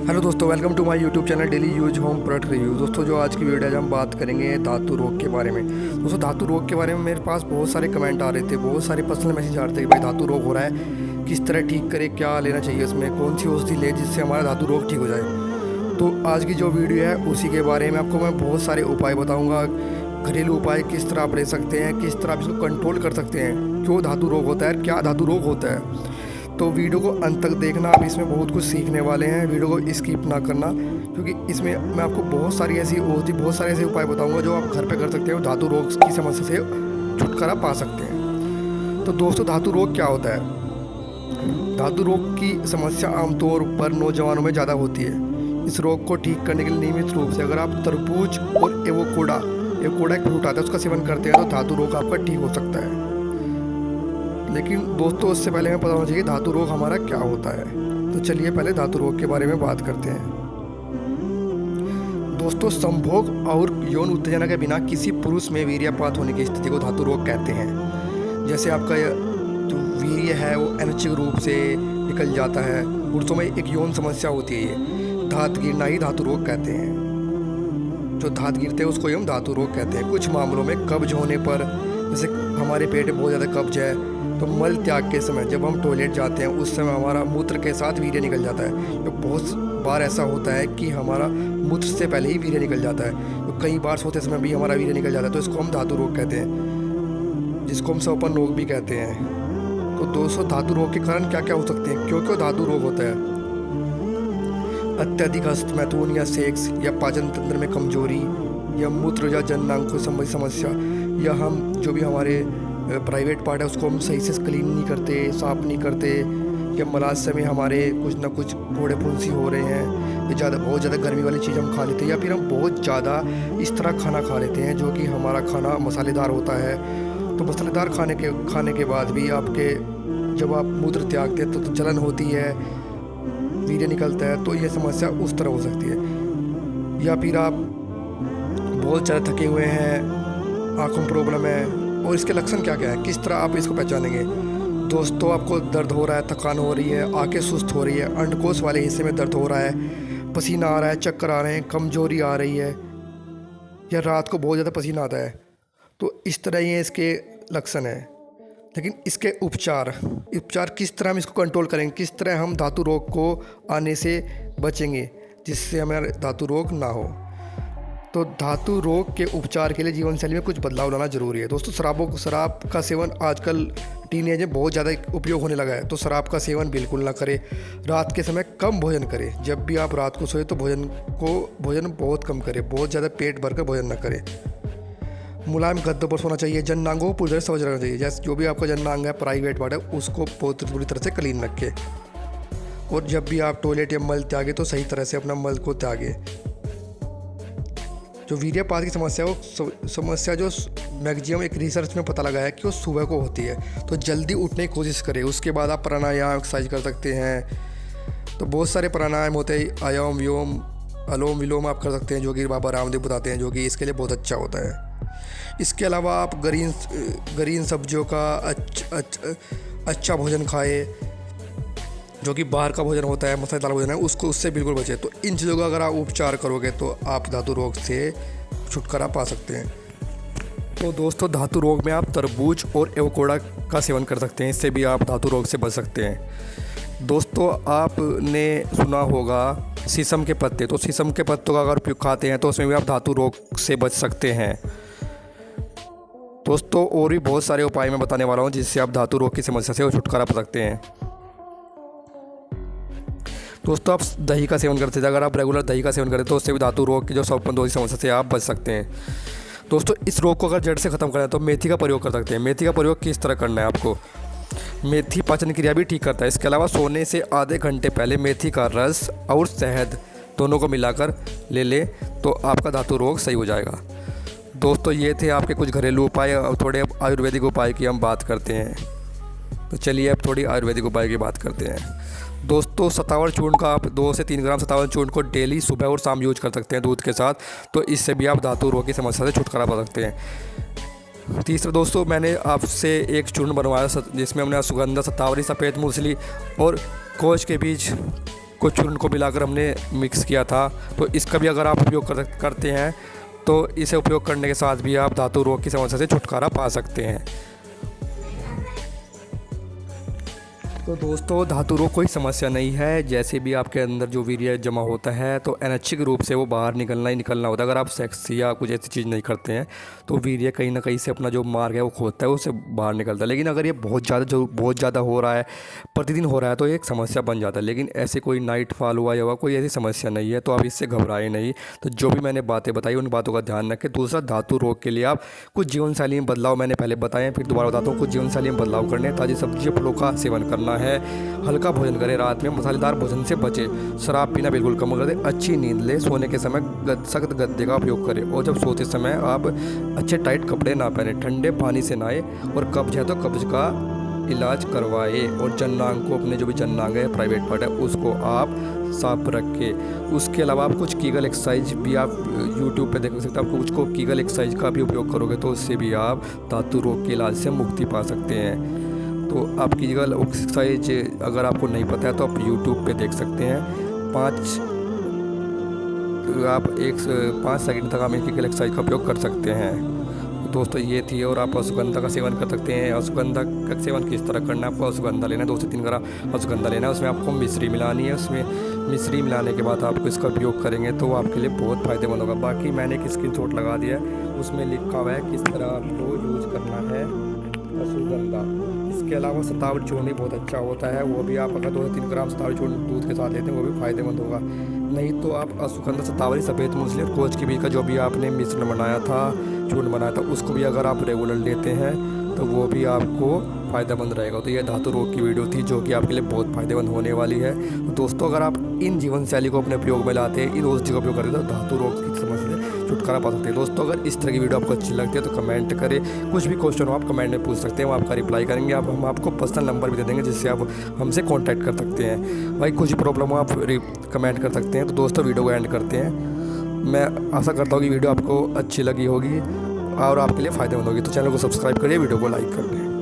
Hello दोस्तों, welcome to my YouTube channel daily use home product review. दोस्तों, जो आज की वीडियो है हम बात करेंगे धातु रोग के बारे में। दोस्तों, धातु रोग के बारे में मेरे पास बहुत सारे कमेंट आ रहे थे, बहुत सारे पर्सनल मैसेज आ रहे थे कि भाई धातु रोग हो रहा है, किस तरह ठीक करें, क्या लेना चाहिए, उसमें कौन सी औषधि ले जिससे हमारा धातु रोग ठीक हो जाए। तो आज की जो वीडियो है उसी के बारे में आपको मैं बहुत सारे उपाय बताऊँगा। घरेलू उपाय किस तरह आप ले सकते हैं, किस तरह आप इसको कंट्रोल कर सकते हैं, क्यों धातु रोग होता है, क्या धातु रोग होता है। तो वीडियो को अंत तक देखना, आप इसमें बहुत कुछ सीखने वाले हैं। वीडियो को स्किप ना करना, क्योंकि इसमें मैं आपको बहुत सारी ऐसी औषधि, बहुत सारे ऐसे उपाय बताऊंगा जो आप घर पे कर सकते हो, धातु रोग की समस्या से छुटकारा पा सकते हैं। तो दोस्तों, धातु रोग क्या होता है? धातु रोग की समस्या आमतौर पर नौजवानों में ज़्यादा होती है। इस रोग को ठीक करने के लिए नियमित रूप से अगर आप तरबूज और एवोकाडो एक फ्रूट आता है उसका सेवन करते हैं तो धातु रोग आपका ठीक हो सकता है। लेकिन दोस्तों, उससे पहले हमें पता होना चाहिए धातु रोग हमारा क्या होता है। तो चलिए पहले धातु रोग के बारे में बात करते हैं। दोस्तों, संभोग और यौन उत्तेजना के बिना किसी पुरुष में वीर्यपात होने की स्थिति को धातु रोग कहते हैं। जैसे आपका जो वीर्य है वो अनिच्छिक रूप से निकल जाता है, पुरुषों में एक यौन समस्या होती है, ये धात गिरना ही धातु रोग कहते हैं। जो धात गिरते हैं उसको हम धातु रोग कहते हैं। कुछ मामलों में कब्ज होने पर, जैसे हमारे पेट में बहुत ज़्यादा कब्ज है तो मल त्याग के समय जब हम टॉयलेट जाते हैं उस समय हमारा मूत्र के साथ वीर्य निकल जाता है। तो बहुत बार ऐसा होता है कि हमारा मूत्र से पहले ही वीर्य निकल जाता है, तो कई बार सोते समय भी हमारा वीर्य निकल जाता है, तो इसको हम धातु रोग कहते हैं, जिसको हम स्वपन रोग भी कहते हैं। तो दोस्तों, धातु रोग के कारण क्या क्या हो सकते हैं, क्यों क्यों धातु रोग होता है? अत्यधिक हस्तमैथुन या सेक्स, या पाचन तंत्र में कमजोरी, या मूत्र या जननांग को संबंधी समस्या, या हम जो भी हमारे प्राइवेट पार्ट है उसको हम सही से क्लीन नहीं करते, साफ नहीं करते, या मलाशय में हमारे कुछ ना कुछ फोड़े फुंसी हो रहे हैं, या बहुत ज़्यादा गर्मी वाली चीज़ हम खा लेते हैं, या फिर हम बहुत ज़्यादा इस तरह खाना खा लेते हैं जो कि हमारा खाना मसालेदार होता है। तो मसालेदार खाने के बाद भी आपके जब आप मूत्र त्यागते हैं तो जलन होती है, वीर्य निकलता है, तो ये समस्या उस तरह हो सकती है। या फिर आप बहुत ज़्यादा थके हुए हैं, आँखों में प्रॉब्लम है, और इसके लक्षण क्या क्या है, किस तरह आप इसको पहचानेंगे? दोस्तों, आपको दर्द हो रहा है, थकान हो रही है, आंखें सुस्त हो रही है, अंडकोश वाले हिस्से में दर्द हो रहा है, पसीना आ रहा है, चक्कर आ रहे हैं, कमजोरी आ रही है, या रात को बहुत ज़्यादा पसीना आता है, तो इस तरह ये इसके लक्षण है। लेकिन इसके उपचार किस तरह हम इसको कंट्रोल करेंगे, किस तरह हम धातु रोग को आने से बचेंगे जिससे हमारा धातु रोग ना हो। तो धातु रोग के उपचार के लिए जीवन शैली में कुछ बदलाव लाना जरूरी है। दोस्तों, शराब का सेवन आजकल टीनेज में बहुत ज़्यादा उपयोग होने लगा है, तो शराब का सेवन बिल्कुल ना करें। रात के समय कम भोजन करें, जब भी आप रात को सोए तो भोजन बहुत कम करें, बहुत ज़्यादा पेट भरकर भोजन ना करें। मुलायम गद्दों पर सोना चाहिए, जननांगों को पूरी तरह समझ रखना चाहिए। जैसे जो भी आपका जननांग है, प्राइवेट पार्ट है, उसको बहुत बुरी तरह से क्लीन रखें। और जब भी आप टॉयलेट या मल त्यागे तो सही तरह से अपना मल को त्यागे। जो वीर्यपात की समस्या वो समस्या जो मैक्सिमम एक रिसर्च में पता लगा है कि वो सुबह को होती है, तो जल्दी उठने की कोशिश करें। उसके बाद आप प्राणायाम एक्सरसाइज कर सकते हैं। तो बहुत सारे प्राणायाम होते हैं, आयाम व्योम, अलोम विलोम आप कर सकते हैं, जो कि बाबा रामदेव बताते हैं, जो कि इसके लिए बहुत अच्छा होता है। इसके अलावा आप ग्रीन सब्जियों का अच्छा भोजन खाएँ, जो कि बाहर का भोजन होता है, मसालेदार भोजन है, उससे बिल्कुल बचें। तो इन चीज़ों का अगर आप उपचार करोगे तो आप धातु रोग से छुटकारा पा सकते हैं। तो दोस्तों, धातु रोग में आप तरबूज और एवोकाडो का सेवन कर सकते हैं, इससे भी आप धातु रोग से बच सकते हैं। दोस्तों, आपने सुना होगा शीशम के पत्ते, तो शीशम के पत्तों का अगर उपयोग खाते हैं तो उसमें भी आप धातु रोग से बच सकते हैं। दोस्तों, और भी बहुत सारे उपाय मैं बताने वाला हूँ जिससे आप धातु रोग की समस्या से छुटकारा पा सकते हैं। दोस्तों, आप दही का सेवन करते थे, अगर आप रेगुलर दही का सेवन करें तो उससे भी धातु रोग की जो स्वपन रोग की समस्या से आप बच सकते हैं। दोस्तों, इस रोग को अगर जड़ से ख़त्म करना है तो मेथी का प्रयोग कर सकते हैं। मेथी का प्रयोग किस तरह करना है आपको? मेथी पाचन क्रिया भी ठीक करता है। इसके अलावा सोने से आधे घंटे पहले मेथी का रस और शहद दोनों को मिलाकर ले लें तो आपका धातु रोग सही हो जाएगा। दोस्तों, ये थे आपके कुछ घरेलू उपाय। और थोड़े आयुर्वेदिक उपाय की हम बात करते हैं। तो चलिए अब थोड़ी आयुर्वेदिक उपाय की बात करते हैं। दोस्तों, सतावर चूर्ण का आप 2 से 3 ग्राम सतावर चूर्ण को डेली सुबह और शाम यूज कर सकते हैं दूध के साथ, तो इससे भी आप धातु रोग की समस्या से छुटकारा पा सकते हैं। तीसरा दोस्तों, मैंने आपसे एक चूर्ण बनवाया जिसमें हमने सुगंधा, शतावरी, सफ़ेद मूसली और कोच के बीज कुछ चूर्ण को मिलाकर हमने मिक्स किया था। तो इसका भी अगर आप उपयोग करते हैं तो इसे उपयोग करने के साथ भी आप धातु रोग की समस्या से छुटकारा पा सकते हैं। तो दोस्तों, धातु रोग कोई समस्या नहीं है। जैसे भी आपके अंदर जो वीर्य जमा होता है तो अनैच्छिक रूप से वो बाहर निकलना ही निकलना होता है। अगर आप सेक्स या कुछ ऐसी चीज़ नहीं करते हैं तो वीर्य कहीं ना कहीं से अपना जो मार्ग है वो खोदता है, उससे बाहर निकलता है। लेकिन अगर ये बहुत ज़्यादा हो रहा है, प्रतिदिन हो रहा है, तो ये एक समस्या बन जाता है। लेकिन ऐसे कोई नाइट फॉल हुआ या कोई ऐसी समस्या नहीं है, तो आप इससे घबराएं नहीं। तो जो भी मैंने बातें बताई उन बातों का ध्यान रखें। दूसरा, धातु रोग के लिए आप कुछ जीवन शैली में बदलाव मैंने पहले बताए, फिर दोबारा बताता हूँ। कुछ जीवन शैली में बदलाव करने, ताज़ी सब्जी फलों का सेवन करना है, हल्का भोजन करें, रात में मसालेदार भोजन से बचें, शराब पीना बिल्कुल कम कर दें, अच्छी नींद लें, सोने के समय सख्त गद्दे का उपयोग करें और जब सोते समय आप अच्छे टाइट कपड़े ना पहनें, ठंडे पानी से नहाएं और कब्ज है तो कब्ज का इलाज करवाए। और जननांग को, अपने जो भी जननांग है, प्राइवेट पार्ट है, उसको आप साफ रखें। उसके अलावा आप कुछ कीगल एक्सरसाइज भी आप यूट्यूब पे देख सकते हैं। आप कुछ को कीगल एक्सरसाइज का भी उपयोग करोगे तो उससे भी आप धातु रोग के इलाज से मुक्ति पा सकते हैं। तो आप कीगल एक्सरसाइज अगर आपको नहीं पता है तो आप यूट्यूब पे देख सकते हैं। 5 सेकंड तक आप कीगल एक्सरसाइज का उपयोग कर सकते हैं। दोस्तों, ये थी। और आप अश्वगंधा का सेवन कर सकते हैं। अश्वगंधा का सेवन किस तरह करना है, आपको अश्वगंधा लेना है, 2 से 3 ग्राम अश्वगंधा लेना है। उसमें आपको मिश्री मिलानी है। उसमें मिश्री मिलाने के बाद आपको इसका उपयोग करेंगे तो आपके लिए बहुत फ़ायदेमंद होगा। बाकी मैंने एक स्क्रीनशॉट लगा दिया है, उसमें लिखा हुआ है किस तरह आपको यूज़ करना है अश्वगंधा। इसके अलावा शतावरी चूर्ण भी बहुत अच्छा होता है, वो भी आप अगर 2 से 3 ग्राम शतावरी चूर्ण दूध के साथ लेते हैं वो भी फ़ायदेमंद होगा। नहीं तो आप अश्वगंधा, शतावरी, सफ़ेद मूसली और कोच के बीज का जो भी आपने मिश्रण बनाया था, चूर्ण बनाया था, उसको भी अगर आप रेगुलर लेते हैं तो वो भी आपको फ़ायदेमंद रहेगा। तो ये धातु रोग की वीडियो थी जो कि आपके लिए बहुत फ़ायदेमंद होने वाली है। तो दोस्तों, अगर आप इन जीवन शैली को अपने प्रयोग में लाते हैं, इन औषधि का उपयोग करते हैं तो धातु रोग की समस्या से छुटकारा पा सकते हैं। दोस्तों, अगर इस तरह की वीडियो आपको अच्छी लगती है तो कमेंट करें। कुछ भी क्वेश्चन हो आप कमेंट में पूछ सकते हैं, हम आपका रिप्लाई करेंगे। हम आपको पर्सनल नंबर भी दे देंगे जिससे आप हमसे कॉन्टैक्ट कर सकते हैं। भाई, कुछ प्रॉब्लम हो आप कमेंट कर सकते हैं। तो दोस्तों, वीडियो को एंड करते हैं। मैं आशा करता हूँ कि वीडियो आपको अच्छी लगी होगी और आपके लिए फ़ायदेमंद होगी। तो चैनल को सब्सक्राइब करिए, वीडियो को लाइक कर दें।